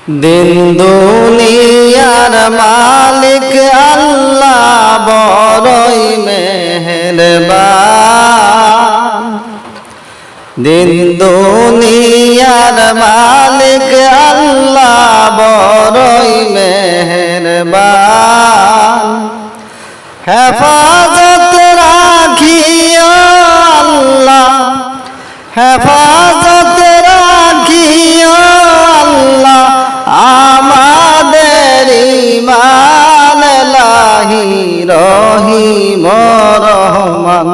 দিন দুনিয়ার মালিক আল্লাহ বড়ই মেহেরবান। দিন দুনিয়ার মালিক আল্লাহ বড়ই মেহেরবান। হেফাজত রাখিও আল্লাহ, হেফাজত রাখিও আল্লাহ আমাদের ঈমান লাহি রহিম রহমান।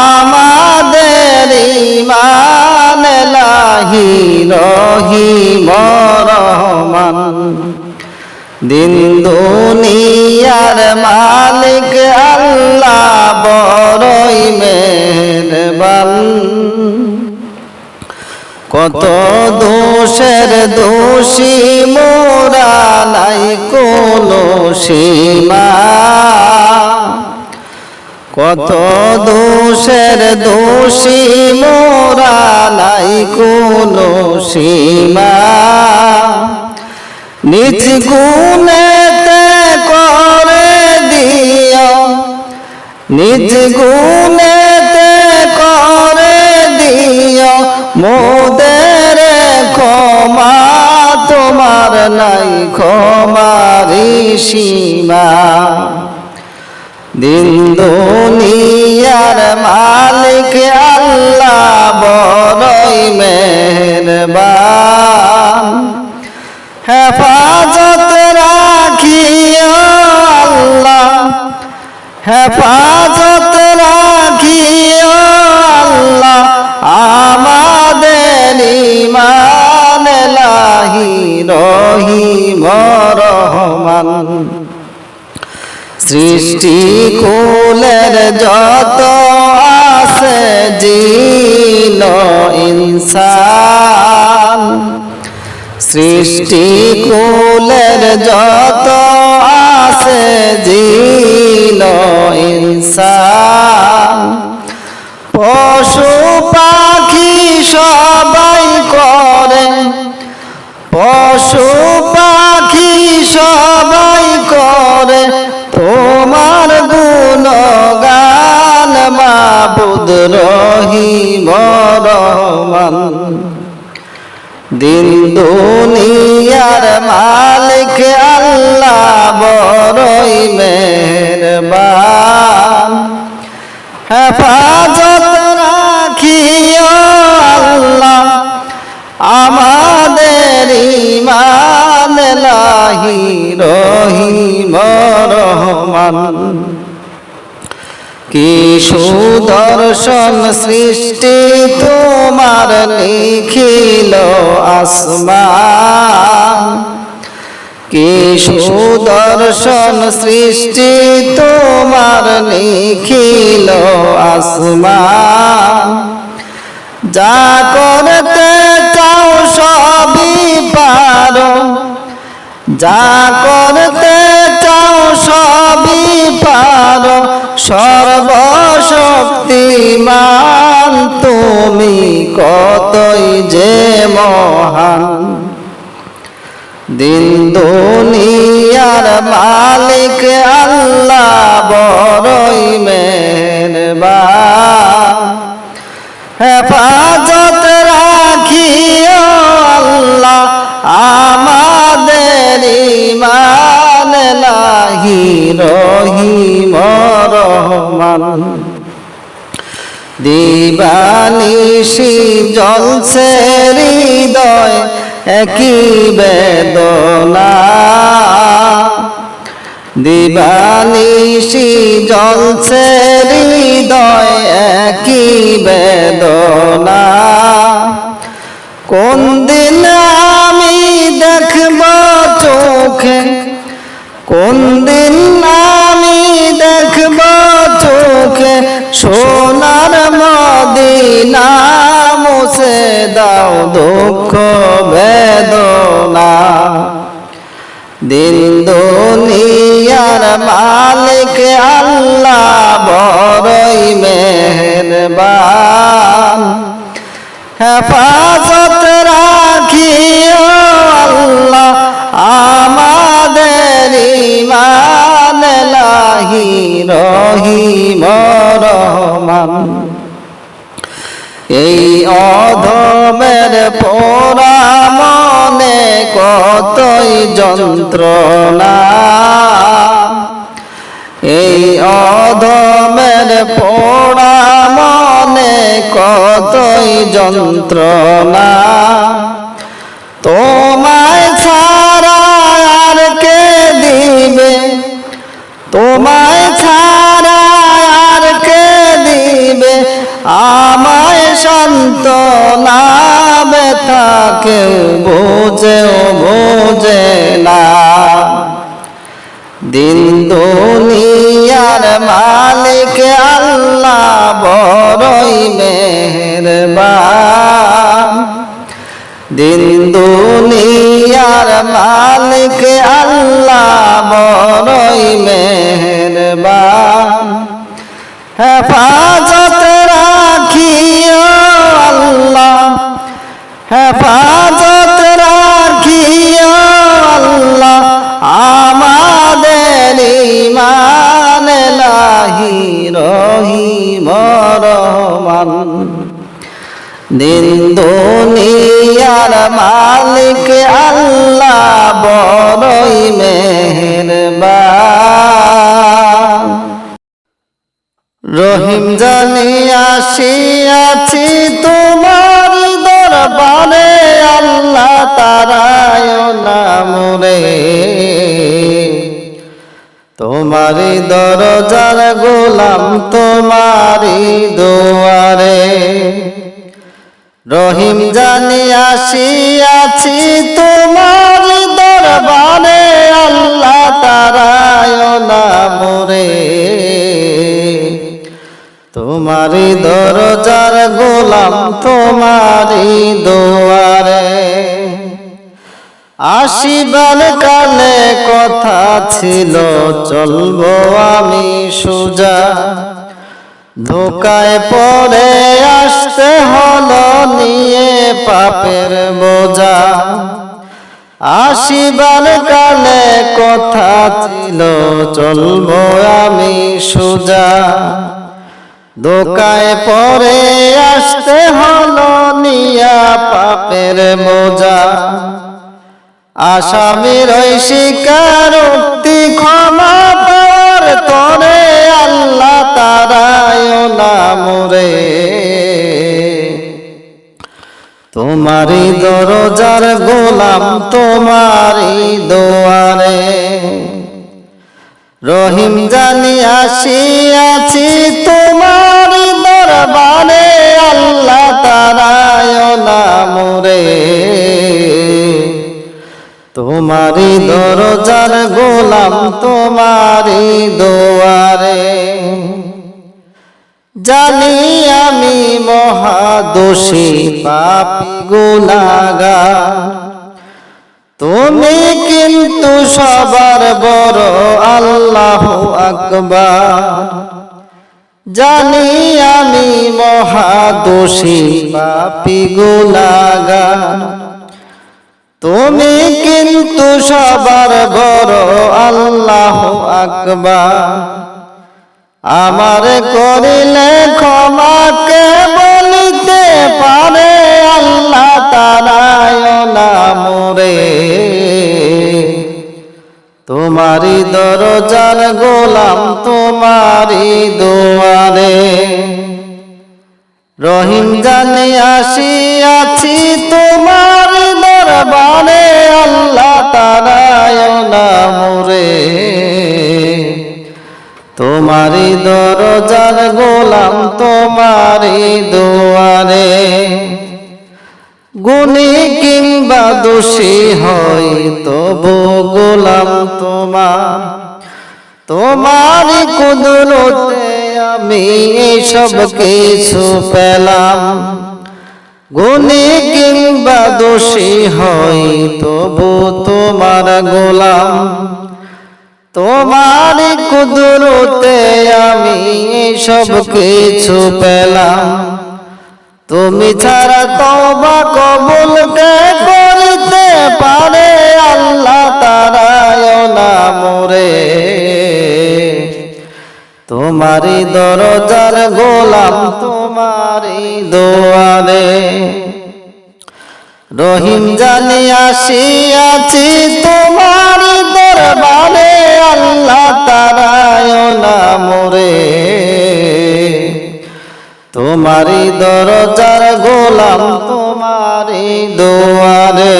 আমাদের ঈমান লাহি রহিম রহমান। দিন দুনিয়ার মালিক আল্লাহ বড়ই মেহেরবান। কত দোষের দোষী মোরা নাই কোনো সীমা। কত দোষের দোষী মোরা নাই কোনো সীমা। নিজ গুণেতে করে দিও, নিজ গুণেতে করে দিও মোদের ক্ষমা। তোমার নাই ক্ষমারি সীমা। দিন দুনিয়ার মালিক আল্লাহ বড়ই মেহেরবান। হেফাজত রাখিও আল্লাহ, হেফাজত রাখিও আল্লাহ আমাদের ঈমান লাহি রহিম রহমান। সৃষ্টি কুলের যত আছে জিন ইনসান। সৃষ্টি কুলের যত আছে জিন ইনসান। পশু পাখি সবাই করে, পশু পাখি সবাই করে তোমার গুণগান। মাবুদ রহিম রহমান। দিন দুনিয়ার মালিক আল্লাহ বড়ই মেহেরবান। হেফাজত রাখিও আল্লাহ আমাদের ঈমান লাহি রহিম রহমান। কি সুদর্শন সৃষ্টি তোমার লিখিল আসমান। কি সুদর্শন সৃষ্টি তোমার লিখিল আসমান। যা করতে চাও সবই পারো, যা করতে চাও সবই পারো। সর্বশক্তিমান তুমি কতই যে মহান। দিন দুনিয়ার মালিক আল্লাহ বড়ই মেহেরবান। হেফাজত রাখিও আল্লাহ আমাদের ঈমান লাহি রহিম রহমান। দিবানিশি জ্বলছে হৃদয় একই বেদনা। দিবানিশি জ্বলছে হৃদয় একই বেদনা। কোন দিন আমি দেখব চোখে, কোন দিন আমি দেখব চোখে সোনার মদিনা। মুছে দাও দুঃখ বেদনা। দিন দুনিয়ার মালিক আল্লাহ বড়ই মেহেরবান। হেফাজত রাখিও পোড়া মনে কতই যন্ত্রণা, এই অধমের পোড়া মনে কতই যন্ত্রণা। তোমায় ছাড়া আর কে দিবে, তোমায় ছাড়া আর কে দিবে আমায় সান্ত্বনা, ব্যথা কেউ বোঝেও বোঝে না। দিন দুনিয়ার মালিক আল্লাহ বড়ই মেহেরবান, দিন দুনিয়ার মালিক আল্লাহ বড়ই মেহেরবান। হেফাজত রাখিও আল্লাহ, হেফাজত রাখিও আল্লাহ আমাদের ঈমান লাহি রহিম রহমান। দিন দুনিয়ার মালিক আল্লাহ বড়ই মেহেরবান। রহিম জানি আসিয়াছি তোমার দরবারে, আল্লাহ তারায় নামরে তোমারি দরজার গোলাম তোমারি দুয়ারে। রহিম জানি আসিয়াছি তোমার দরবারে, আল্লাহ তারায় নামরে তোমারি দরজার গোলাম তোমারি দুয়ারে। আসিবার কালে কথা ছিল চলবো আমি সোজা, ধোকায় পড়ে আসতে হলো নিয়ে পাপের বোঝা। আসিবার কালে কথা ছিল চলবো আমি সোজা, ধোকায় পড়ে আসতে হলো নিয়া পাপের বোঝা। আসামির ওই স্বীকারোক্তি ক্ষমা পাওয়ার তরে, আল্লাহ তারায় নামরে তোমারি দরজার গোলাম তোমারি দুয়ারে। রহিম জানি আসিয়াছি তোমার দরবারে, আল্লাহ তারায় নামরে তোমারি দরজার গোলাম তোমারি দুয়ারে। জানি আমি মহাদোষী পাপী গুনাহগার, তুমি কিন্তু সবার বড় আল্লাহু আকবার। জানি আমি মহাদোষী পাপী গুনাহগার, তুমি কিন্তু সবার বড় আল্লাহু আকবার। আমার করিলে ক্ষমা কে বলিতে পারে, আল্লাহ তারায় নামরে তোমারি দরজার গোলাম তোমারি দুয়ারে। রহিম জানি আসিয়াছি তোমার দরবারে, আল্লাহ তারায় নামরে তোমারি দরজার গোলাম তোমারি দুয়ারে। গুণী কিংবা দোষী হই তবু গোলাম তোমার, তোমারি কুদরতে আমি সব কিছু পেলাম। গুণী কিংবা দোষী হই তবু তোমার গোলাম, তোমারি কুদরতে আমি সব কিছু পেলাম। তুমি ছাড়া তওবা কবুল কে করতে পারে, আল্লাহ তারায় নামরে তোমারি দরজার গোলাম তোমারি দুয়ারে। রহিম জানি আসিয়াছি তোমার দরবারে, আল্লাহ তারায় না মোরে। তোমারি দরজার গোলাম তোমারি দুয়ারে,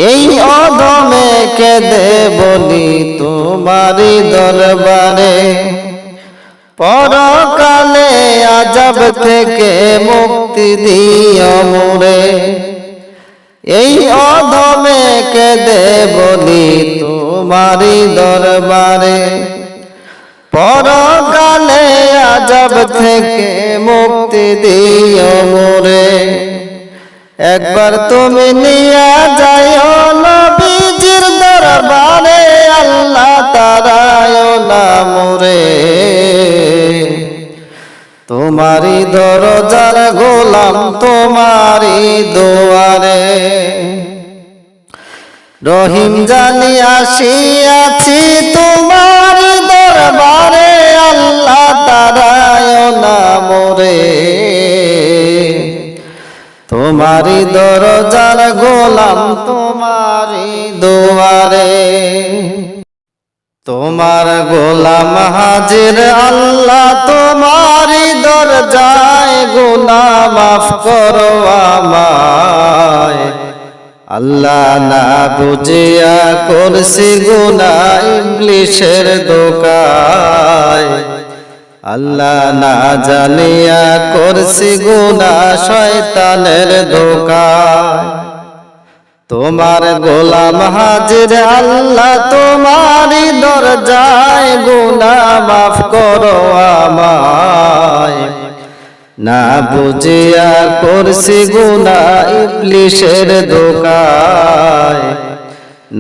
এই অদমে কেঁদে বলি তোমারি দরবারে, পরকালে আযাব থেকে মুক্তি দিও মোরে। এই অদমে কেঁদে বলি তোমারি দরবারে, পরকালে আযাব থেকে মুক্তি দিও মোরে। একবার তুমি নিয়া যাইও নবীজির দরবারে, আল্লাহ তারায় না মোরে। তোমারি দরজার গোলাম তোমারি দুয়ারে, রহিম জানি আসিয়াছি তোমারি দরবারে, আল্লাহ তারায় না মোরে। তোমারি দরজার গোলাম তোমারি দুয়ারে, তোমার গোলাম হাজির আল্লাহ তোমারি দরজায়, গুনাহ মাফ করো আমায়। আল্লাহ না বুঝিয়া করছি গুনাহ ইবলিসের ধোঁকায়, আল্লাহ না জানিয়া করছি গুনাহ শয়তানের ধোঁকায়। তোমার গোলাম হাজির আল্লাহ তোমারি দরজায়, গুনাহ মাফ করো আমায়। না বুঝিয়া করছি গুনাহ ইবলিসের ধোঁকায়,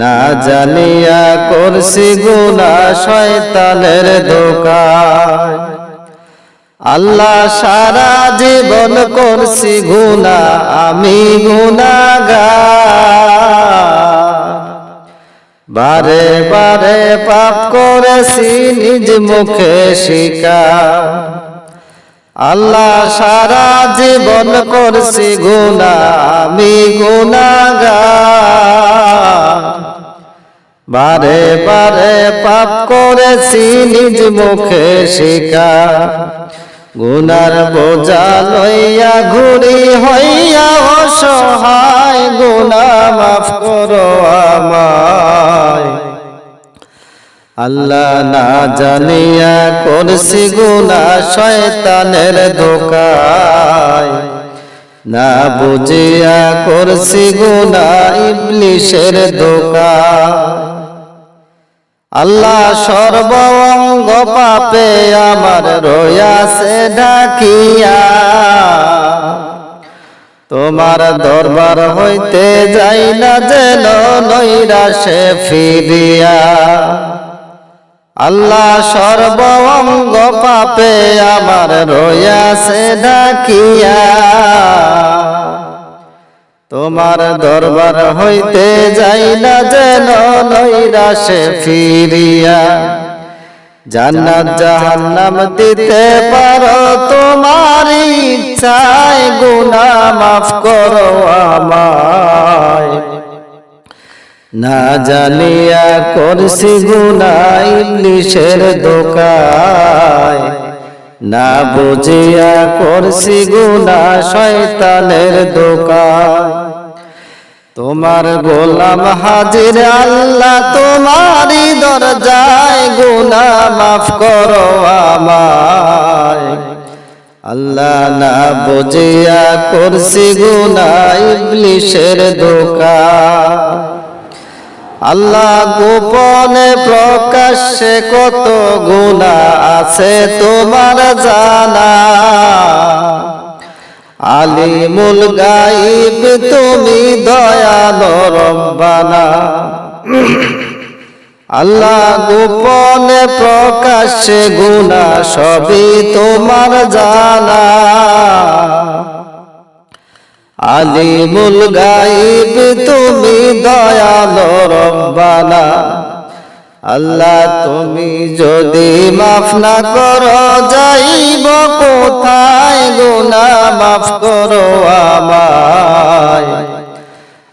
না জানিয়া করছি গুনাহ শয়তানের ধোঁকায়। আল্লাহ সারা জীবন করছি গুনাহ আমি গুনাহগার, বারে বারে পাপ করেছি নিজ মুখে স্বীকার। আল্লাহ সারা জীবন করছি গুনাহ আমি গুনাহগার, বারে বারে পাপ করেছি নিজ মুখে স্বীকার। গুনার বোঝা লইয়া ঘুরি হইয়া অসহায়, গুনাহ মাফ করো আমায়। আল্লাহ না জানিয়া করছি গুনাহ শয়তানের ধোঁকায়, না বুঝিয়া করছি গুনাহ ইবলিসের ধোঁকায়। আল্লাহ সর্ব অঙ্গ পাপে আমার রয়াছে ঢাকিয়া, তোমার দরবার হইতে যাই না যেন নৈরাশে ফিরিয়া। আল্লাহ সর্ব অঙ্গ পাপে আমার রয়াছে ঢাকিয়া, তোমার দরবার হইতে যাই না যেন নৈরাশে ফিরিয়া। জান্নাত জাহান্নাম দিতে পারো তোমার ইচ্ছায়, গুনাহ মাফ করো আমায়। না জানিয়া করছি গুনাহ ইবলিসের ধোঁকায়, না বুঝিয়া করছি গুনাহ শয়তানের ধোঁকায়। তোমার গোলাম হাজির আল্লাহ তোমারি দরজায়, গুনাহ মাফ করো আমায়। আল্লাহ না বুঝিয়া করছি গুনাহ ইবলিসের ধোঁকায়। আল্লাহ গোপনে প্রকাশ্যে কত গুনাহ আছে তোমার জানা, আলিমুল গায়ব তুমি দয়ালো রব্বানা। আল্লাহ গোপনে প্রকাশ্যে গুনাহ সবই তোমার জানা, আলিমুল গায়ব তুমি দয়ালো রব্বানা। আল্লাহ তুমি যদি মাফ না করো যাইব কোথায় গুনাহ মাফ করো আমায়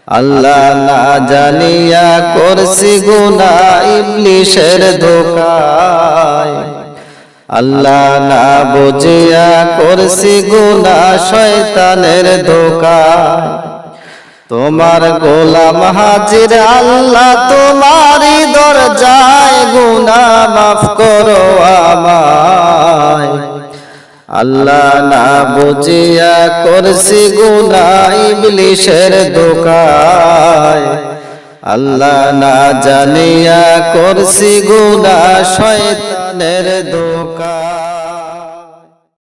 আল্লাহ না জানিয়া করছি গুনাহ ইবলিসের ধোঁকায় আল্লাহ না বুঝিয়া করছি গুনাহ শয়তানের ধোঁকায় তোমার গোলাম হাজির আল্লাহ তোমারই দরজায় গুনাহ মাফ করো আমায় আল্লাহ না বুঝিয়া করছি গুনাহ ইবলিসের ধোঁকায় আল্লাহ না জানিয়া করছি গুনাহ শয়তানের ধোঁকায়